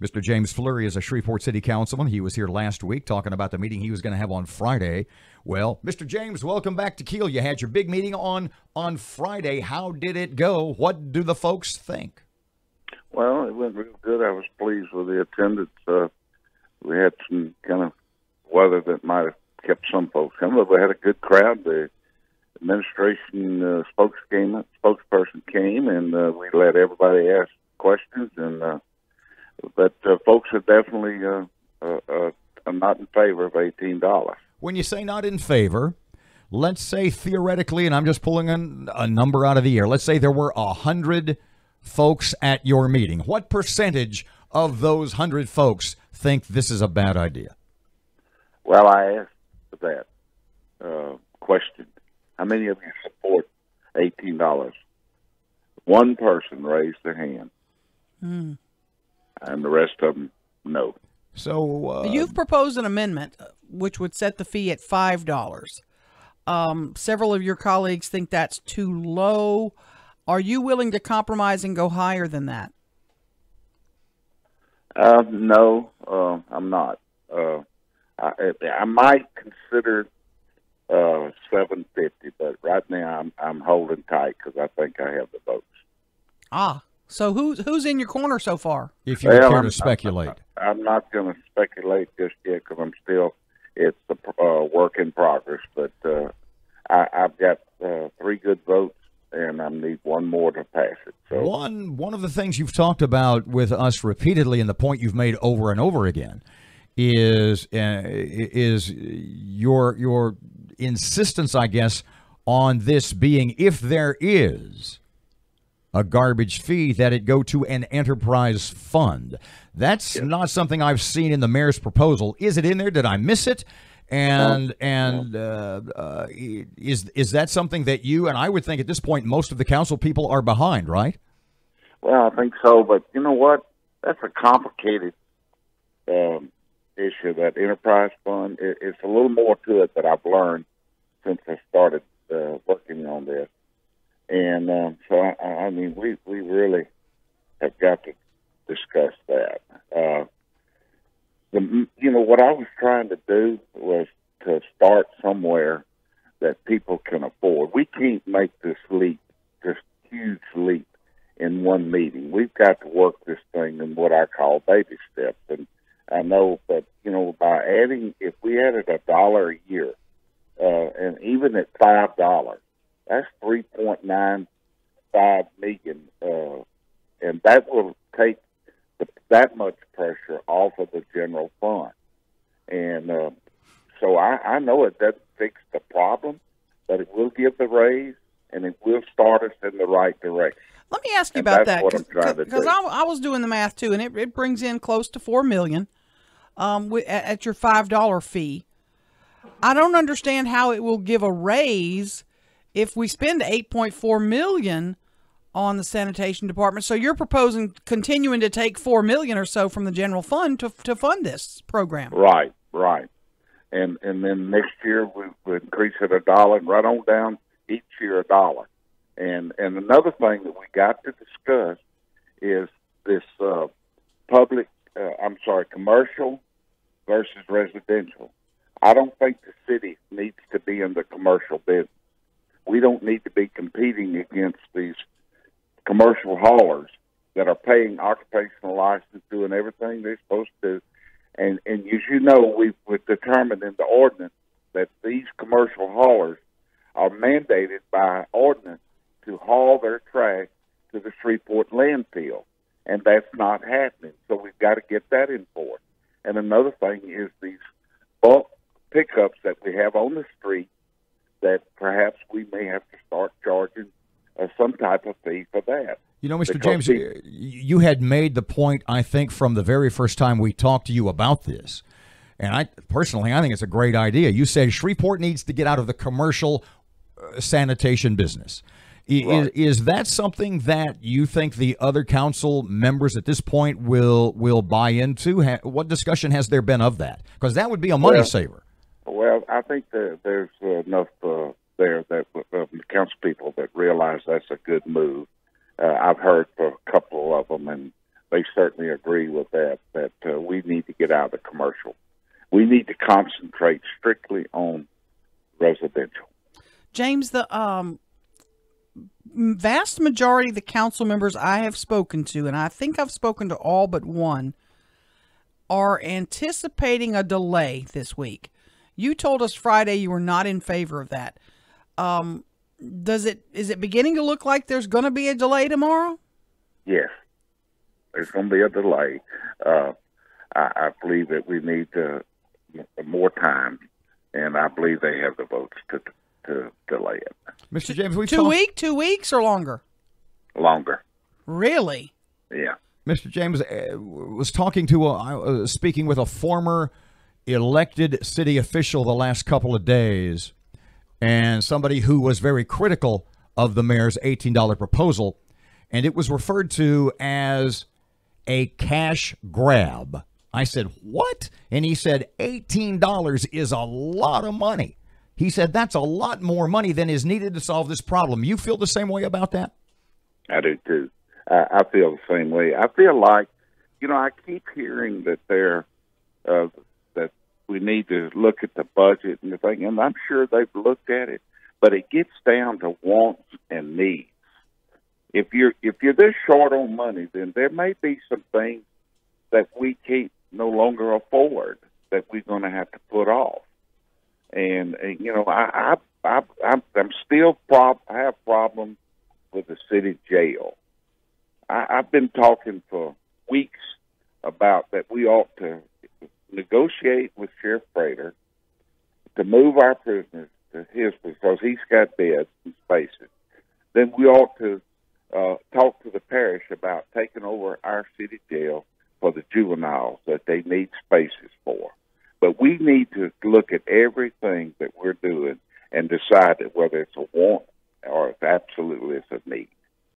Mr. James Flurry is a Shreveport City Councilman. He was here last week talking about the meeting he was going to have on Friday. Well, Mr. James, welcome back to KEEL. You had your big meeting on Friday. How did it go? What do the folks think? Well, it went real good. I was pleased with the attendance. We had some kind of weather that might have kept some folks coming, but we had a good crowd. The administration spokesperson came, and we let everybody ask questions. But folks are definitely not in favor of $18. When you say not in favor, let's say theoretically, and I'm just pulling a number out of the air, let's say there were 100 folks at your meeting. What percentage of those 100 folks think this is a bad idea? Well, I asked that question. How many of you support $18? One person raised their hand, and the rest of them, no. So you've proposed an amendment which would set the fee at $5. Several of your colleagues think that's too low. Are you willing to compromise and go higher than that? No, I'm not. I might consider $7.50, but right now I'm holding tight because I think I have the votes. So who's in your corner so far? If you care to speculate, I'm not going to speculate just yet because it's a work in progress. But I've got 3 good votes, and I need one more to pass it. So one of the things you've talked about with us repeatedly, and the point you've made over and over again, is your insistence, I guess, on this being, if there is a garbage fee, that it go to an enterprise fund. That's not something I've seen in the mayor's proposal. Is it in there? Did I miss it? And is that something that you, and I would think at this point most of the council people are behind, right? Well, I think so, but you know what? That's a complicated issue, that enterprise fund. It's a little more to it that I've learned since I started working on this. And so, I mean, we really have got to discuss that. What I was trying to do was to start somewhere that people can afford. We can't make this leap, this huge leap, in one meeting. We've got to work this thing in what I call baby steps. And I know that, by adding, if we added $1 a year, and even at $5, that's $3.95 million, and that will take that much pressure off of the general fund. And so I know it doesn't fix the problem, but it will give the raise, and it will start us in the right direction. Let me ask you about that, because I was doing the math too, and it brings in close to $4 million at your $5 fee. I don't understand how it will give a raise if we spend $8.4 million on the sanitation department. So you're proposing continuing to take $4 million or so from the general fund to fund this program. Right. And then next year we increase it $1 and right on down each year $1. And another thing that we got to discuss is this commercial versus residential. I don't think the city needs to be in the commercial business. We don't need to be competing against these commercial haulers that are paying occupational license, doing everything they're supposed to do. And as you know, we've determined in the ordinance that these commercial haulers are mandated by ordinance to haul their trash to the Shreveport landfill, and that's not happening. So we've got to get that enforced. And another thing is these bulk pickups that we have on the street, that perhaps we may have to start charging some type of fee for that. Mr. James, you had made the point, I think, from the very first time we talked to you about this. And I think it's a great idea. You said Shreveport needs to get out of the commercial sanitation business. Right. Is that something that you think the other council members at this point will buy into? What discussion has there been of that? Because that would be a money saver. Well, I think there's enough there that council people that realize that's a good move. I've heard for a couple of them, and they certainly agree with that, we need to get out of the commercial. We need to concentrate strictly on residential. James, the vast majority of the council members I have spoken to, and I think I've spoken to all but one, are anticipating a delay this week. You told us Friday you were not in favor of that. Is it beginning to look like there's going to be a delay tomorrow? Yes, there's going to be a delay. I believe that we need more time, and I believe they have the votes to delay it. Mr. James, we 2 weeks or longer? Longer. Really? Yeah. Mr. James was talking to speaking with a former elected city official the last couple of days, and somebody who was very critical of the mayor's $18 proposal, and it was referred to as a cash grab. I said, what? And he said, $18 is a lot of money. He said, that's a lot more money than is needed to solve this problem. You feel the same way about that? I do, too. I feel the same way. I feel like, I keep hearing that that we need to look at the budget and the thing, and I'm sure they've looked at it, but it gets down to wants and needs. If you're this short on money, then there may be some things that we can't no longer afford that we're going to have to put off. And I'm still I have problems with the city jail. I've been talking for weeks about that we ought to negotiate with Sheriff Prater to move our prisoners to his, because he's got beds and spaces. Then we ought to talk to the parish about taking over our city jail for the juveniles that they need spaces for. But we need to look at everything that we're doing and decide whether it's a want or if absolutely it's a need.